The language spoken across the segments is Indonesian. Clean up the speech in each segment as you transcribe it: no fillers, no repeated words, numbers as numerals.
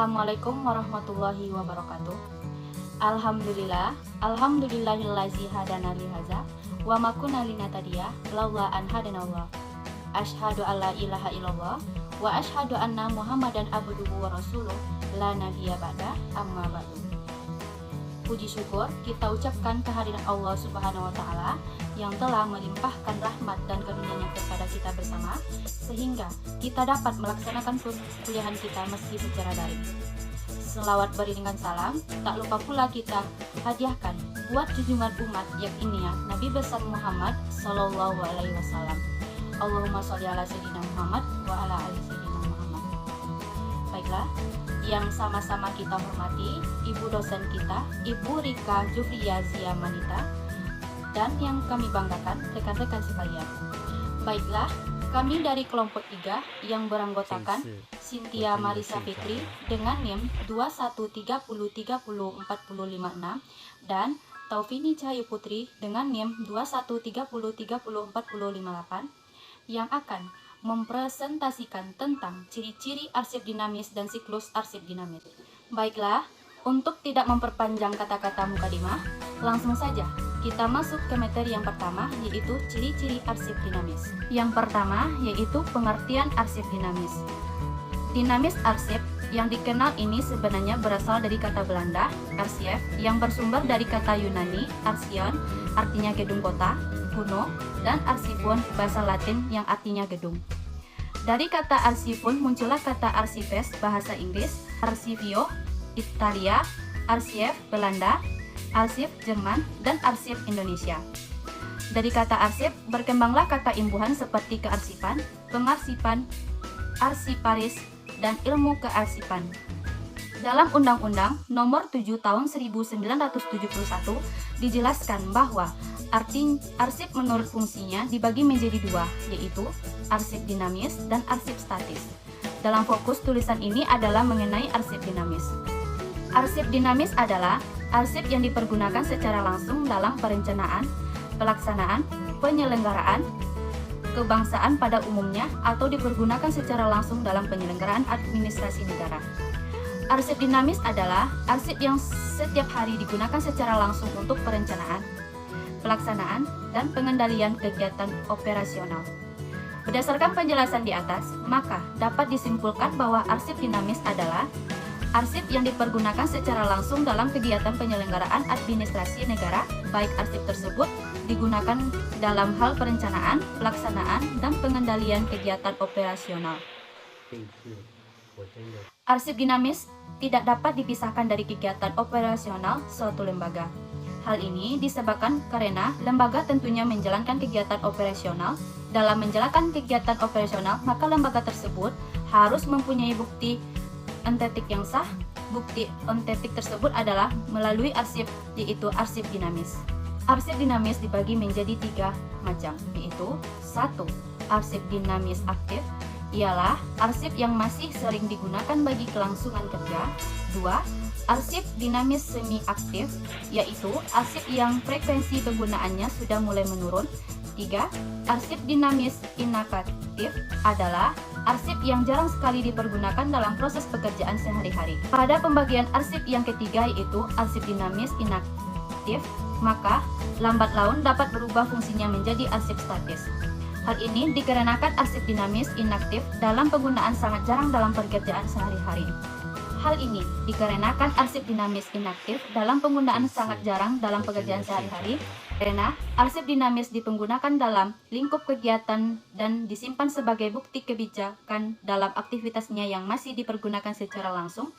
Assalamualaikum warahmatullahi wabarakatuh. Alhamdulillahillazi hadana li hadza wa ma kunna linahtadiya laula an hadanallah. Asyhadu alla ilaha illallah wa asyhadu anna Muhammadan abduhu wa rasuluh la nabiyya ba'da amma ba'du. Puji syukur kita ucapkan kehadiran Allah Subhanahu wa taala yang telah melimpahkan rahmat dan karunia-Nya kepada kita bersama sehingga kita dapat melaksanakan kuliahan kita meski secara daring. Selawat beriringan salam, tak lupa pula kita hadiahkan buat junjungan umat yang ini ya, Nabi besar Muhammad sallallahu alaihi wasallam. Allahumma sholli ala sayyidina Muhammad wa ala ali sayyidina Muhammad. Baiklah, yang sama-sama kita hormati Ibu dosen kita, Ibu Rika Jufriya Ziamanita, dan yang kami banggakan rekan-rekan sekalian. Baiklah, kami dari kelompok 3 yang beranggotakan Cynthia Marisa Fitri dengan NIM 2130304056 dan Taufini Cahayu Putri dengan NIM 2130304058 yang akan mempresentasikan tentang ciri-ciri arsip dinamis dan siklus arsip dinamis. Baiklah, untuk tidak memperpanjang kata-kata mukadimah, langsung saja kita masuk ke materi yang pertama, yaitu ciri-ciri arsip dinamis. Yang pertama yaitu pengertian arsip dinamis. Dinamis arsip yang dikenal ini sebenarnya berasal dari kata Belanda, arsief, yang bersumber dari kata Yunani, arsion, artinya gedung kota, kuno, dan arsipon, bahasa Latin yang artinya gedung. Dari kata arsipon muncullah kata archives, bahasa Inggris, archivio, Italia, arsief, Belanda, arsip, Jerman, dan arsip, Indonesia. Dari kata arsip berkembanglah kata imbuhan seperti kearsipan, pengarsipan, arsiparis, dan ilmu kearsipan. Dalam Undang-Undang Nomor 7 Tahun 1971 dijelaskan bahwa arsip menurut fungsinya dibagi menjadi dua, yaitu arsip dinamis dan arsip statis. Dalam fokus tulisan ini adalah mengenai arsip dinamis. Arsip dinamis adalah arsip yang dipergunakan secara langsung dalam perencanaan, pelaksanaan, penyelenggaraan, kebangsaan pada umumnya atau dipergunakan secara langsung dalam penyelenggaraan administrasi negara. Arsip dinamis adalah arsip yang setiap hari digunakan secara langsung untuk perencanaan, pelaksanaan, dan pengendalian kegiatan operasional. Berdasarkan penjelasan di atas, maka dapat disimpulkan bahwa arsip dinamis adalah arsip yang dipergunakan secara langsung dalam kegiatan penyelenggaraan administrasi negara, baik arsip tersebut digunakan dalam hal perencanaan, pelaksanaan, dan pengendalian kegiatan operasional. Arsip dinamis tidak dapat dipisahkan dari kegiatan operasional suatu lembaga. Hal ini disebabkan karena lembaga tentunya menjalankan kegiatan operasional. Dalam menjalankan kegiatan operasional, maka lembaga tersebut harus mempunyai bukti ontetik yang sah. Bukti ontetik tersebut adalah melalui arsip, yaitu arsip dinamis. Arsip dinamis dibagi menjadi 3 macam, yaitu 1. Arsip dinamis aktif, ialah arsip yang masih sering digunakan bagi kelangsungan kerja. 2. Arsip dinamis semi-aktif, yaitu arsip yang frekuensi penggunaannya sudah mulai menurun. 3. Arsip dinamis inaktif adalah arsip yang jarang sekali dipergunakan dalam proses pekerjaan sehari-hari. Pada pembagian arsip yang ketiga, yaitu arsip dinamis inaktif, maka lambat laun dapat berubah fungsinya menjadi arsip statis. Hal ini dikarenakan arsip dinamis inaktif dalam penggunaan sangat jarang dalam pekerjaan sehari-hari. Hal ini dikarenakan arsip dinamis inaktif dalam penggunaan sangat jarang dalam pekerjaan sehari-hari karena arsip dinamis dipergunakan dalam lingkup kegiatan dan disimpan sebagai bukti kebijakan dalam aktivitasnya yang masih dipergunakan secara langsung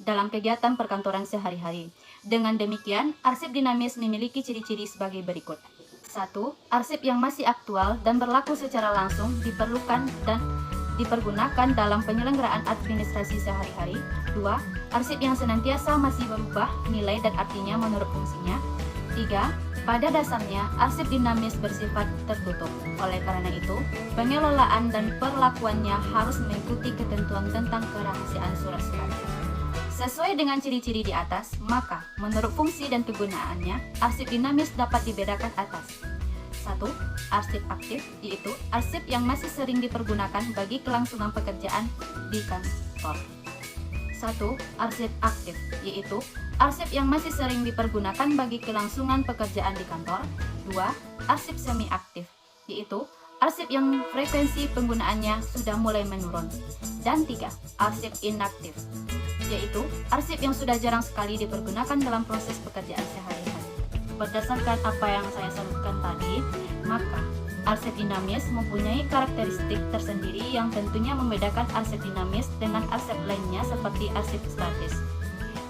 dalam kegiatan perkantoran sehari-hari. Dengan demikian, arsip dinamis memiliki ciri-ciri sebagai berikut. 1. Arsip yang masih aktual dan berlaku secara langsung diperlukan dan dipergunakan dalam penyelenggaraan administrasi sehari-hari. 2. Arsip yang senantiasa masih berubah nilai dan artinya menurut fungsinya. 3. Pada dasarnya, arsip dinamis bersifat tertutup. Oleh karena itu, pengelolaan dan perlakuannya harus mengikuti ketentuan tentang kerahasiaan surat-surat. Sesuai dengan ciri-ciri di atas, maka menurut fungsi dan kegunaannya, arsip dinamis dapat dibedakan atas. 1. Arsip aktif, yaitu arsip yang masih sering dipergunakan bagi kelangsungan pekerjaan di kantor. 1. Arsip aktif, yaitu arsip yang masih sering dipergunakan bagi kelangsungan pekerjaan di kantor. 2. Arsip semi aktif, yaitu arsip yang frekuensi penggunaannya sudah mulai menurun. Dan 3. Arsip inaktif, yaitu arsip yang sudah jarang sekali dipergunakan dalam proses pekerjaan sehari-hari. Berdasarkan apa yang saya sebutkan tadi, maka arsip dinamis mempunyai karakteristik tersendiri yang tentunya membedakan arsip dinamis dengan arsip lainnya seperti arsip statis.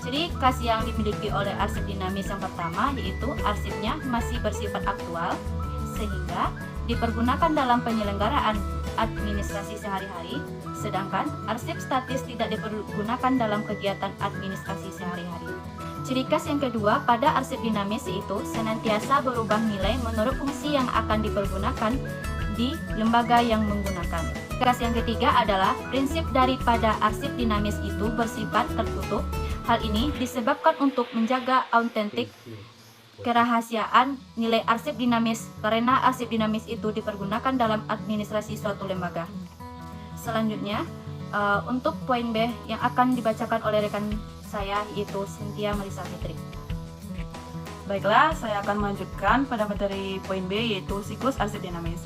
Ciri khas yang dimiliki oleh arsip dinamis yang pertama yaitu arsipnya masih bersifat aktual sehingga dipergunakan dalam penyelenggaraan administrasi sehari-hari, sedangkan arsip statis tidak dipergunakan dalam kegiatan administrasi sehari-hari. Ciri khas yang kedua pada arsip dinamis yaitu senantiasa berubah nilai menurut fungsi yang akan dipergunakan di lembaga yang menggunakan. Ciri khas yang ketiga adalah prinsip daripada arsip dinamis itu bersifat tertutup. Hal ini disebabkan untuk menjaga autentik kerahasiaan nilai arsip dinamis karena arsip dinamis itu dipergunakan dalam administrasi suatu lembaga. Selanjutnya, untuk poin B yang akan dibacakan oleh rekan saya yaitu Cynthia Melissa Fitri. Baiklah, saya akan melanjutkan pada materi poin B yaitu siklus arsip dinamis.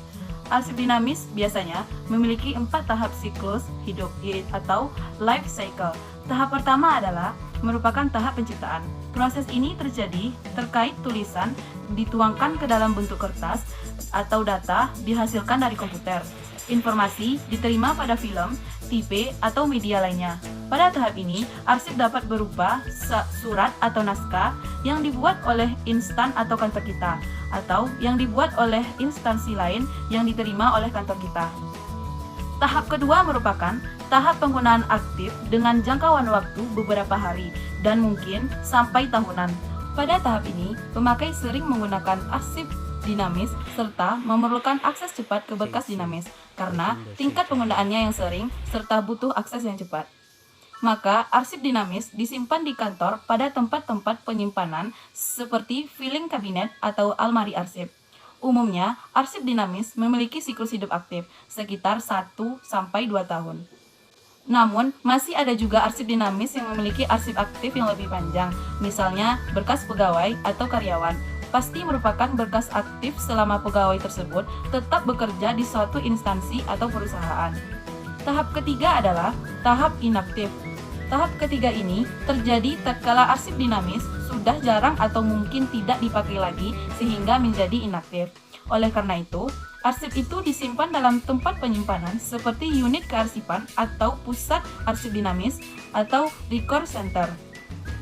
Arsip dinamis biasanya memiliki 4 tahap siklus hidup atau life cycle. Tahap pertama adalah merupakan tahap penciptaan. Proses ini terjadi terkait tulisan dituangkan ke dalam bentuk kertas atau data dihasilkan dari komputer. Informasi diterima pada film, TV, atau media lainnya. Pada tahap ini, arsip dapat berupa surat atau naskah yang dibuat oleh instan atau kantor kita, atau yang dibuat oleh instansi lain yang diterima oleh kantor kita. Tahap kedua merupakan tahap penggunaan aktif dengan jangkauan waktu beberapa hari dan mungkin sampai tahunan. Pada tahap ini, pemakai sering menggunakan arsip dinamis serta memerlukan akses cepat ke berkas dinamis karena tingkat penggunaannya yang sering serta butuh akses yang cepat. Maka arsip dinamis disimpan di kantor pada tempat-tempat penyimpanan seperti filing kabinet atau almari arsip. Umumnya, arsip dinamis memiliki siklus hidup aktif sekitar 1-2 tahun. Namun, masih ada juga arsip dinamis yang memiliki arsip aktif yang lebih panjang, misalnya berkas pegawai atau karyawan. Pasti merupakan berkas aktif selama pegawai tersebut tetap bekerja di suatu instansi atau perusahaan. Tahap ketiga adalah tahap inaktif. Tahap ketiga ini terjadi tatkala arsip dinamis sudah jarang atau mungkin tidak dipakai lagi sehingga menjadi inaktif. Oleh karena itu, arsip itu disimpan dalam tempat penyimpanan seperti unit kearsipan atau pusat arsip dinamis atau record center.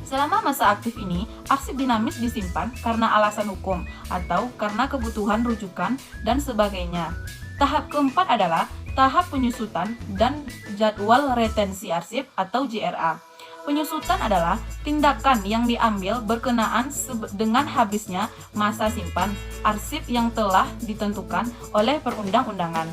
Selama masa aktif ini, arsip dinamis disimpan karena alasan hukum atau karena kebutuhan rujukan dan sebagainya. Tahap keempat adalah tahap penyusutan dan jadwal retensi arsip atau JRA. Penyusutan adalah tindakan yang diambil berkenaan dengan habisnya masa simpan arsip yang telah ditentukan oleh perundang-undangan.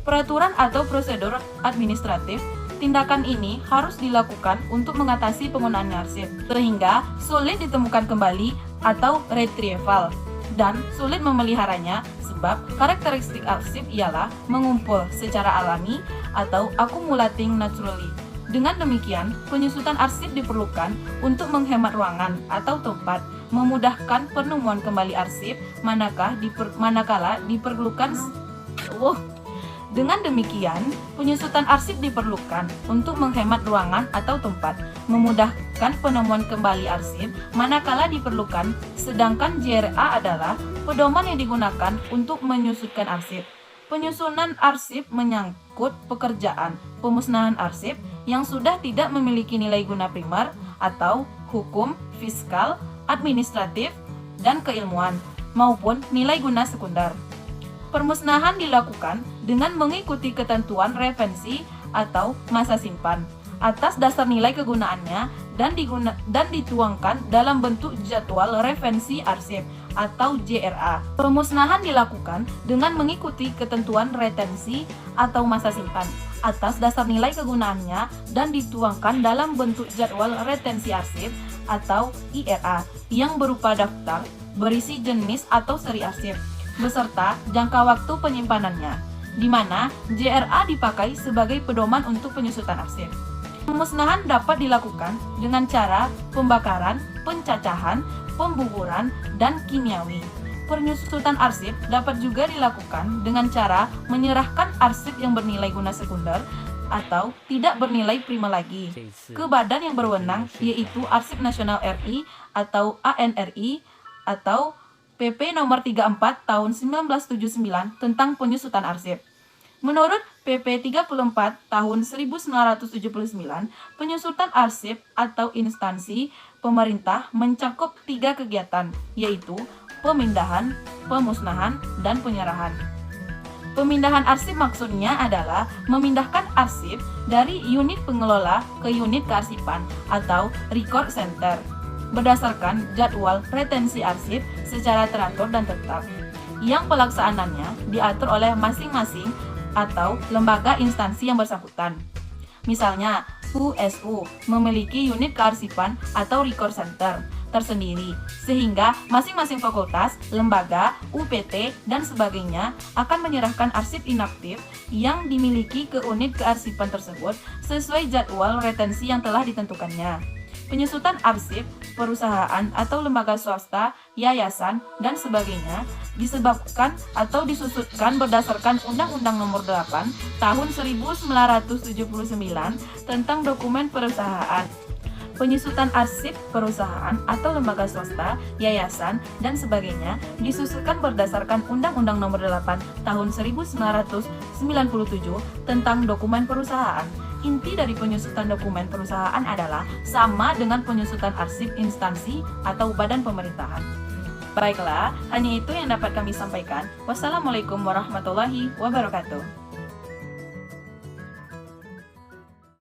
Peraturan atau prosedur administratif. Tindakan ini harus dilakukan untuk mengatasi penggunaan arsip, sehingga sulit ditemukan kembali atau retrieval, dan sulit memeliharanya sebab karakteristik arsip ialah mengumpul secara alami atau accumulating naturally. Dengan demikian, penyusutan arsip diperlukan untuk menghemat ruangan atau tempat, memudahkan penemuan kembali arsip manakala diperlukan. Dengan demikian, penyusutan arsip diperlukan untuk menghemat ruangan atau tempat, memudahkan penemuan kembali arsip manakala diperlukan, sedangkan JRA adalah pedoman yang digunakan untuk menyusutkan arsip. Penyusunan arsip menyangkut pekerjaan pemusnahan arsip yang sudah tidak memiliki nilai guna primer atau hukum, fiskal, administratif, dan keilmuan, maupun nilai guna sekunder. Permusnahan dilakukan dengan mengikuti ketentuan referensi atau masa simpan atas dasar nilai kegunaannya dan dituangkan dalam bentuk jadwal referensi arsip atau JRA. Pemusnahan dilakukan dengan mengikuti ketentuan retensi atau masa simpan atas dasar nilai kegunaannya dan dituangkan dalam bentuk jadwal retensi arsip atau IRA yang berupa daftar berisi jenis atau seri arsip beserta jangka waktu penyimpanannya, di mana JRA dipakai sebagai pedoman untuk penyusutan arsip. Pemusnahan dapat dilakukan dengan cara pembakaran, pencacahan, pembuburan, dan kimiawi. Penyusutan arsip dapat juga dilakukan dengan cara menyerahkan arsip yang bernilai guna sekunder atau tidak bernilai prima lagi ke badan yang berwenang, yaitu Arsip Nasional RI atau ANRI atau PP nomor 34 tahun 1979 tentang penyusutan arsip. Menurut PP 34 tahun 1979, penyusutan arsip atau instansi pemerintah mencakup 3 kegiatan, yaitu pemindahan, pemusnahan, dan penyerahan. Pemindahan arsip maksudnya adalah memindahkan arsip dari unit pengelola ke unit kearsipan atau record center berdasarkan jadwal retensi arsip secara teratur dan tetap, yang pelaksanaannya diatur oleh masing-masing atau lembaga instansi yang bersangkutan. Misalnya, USU memiliki unit kearsipan atau record center tersendiri, sehingga masing-masing fakultas, lembaga, UPT, dan sebagainya akan menyerahkan arsip inaktif yang dimiliki ke unit kearsipan tersebut sesuai jadwal retensi yang telah ditentukannya. Penyusutan arsip perusahaan atau lembaga swasta, yayasan, dan sebagainya disebabkan atau disusutkan berdasarkan Undang-Undang Nomor 8 Tahun 1979 tentang Dokumen Perusahaan. Penyusutan arsip perusahaan atau lembaga swasta, yayasan, dan sebagainya disusunkan berdasarkan Undang-Undang Nomor 8 Tahun 1997 tentang Dokumen Perusahaan. Inti dari penyusutan dokumen perusahaan adalah sama dengan penyusutan arsip instansi atau badan pemerintahan. Baiklah, hanya itu yang dapat kami sampaikan. Wassalamualaikum warahmatullahi wabarakatuh.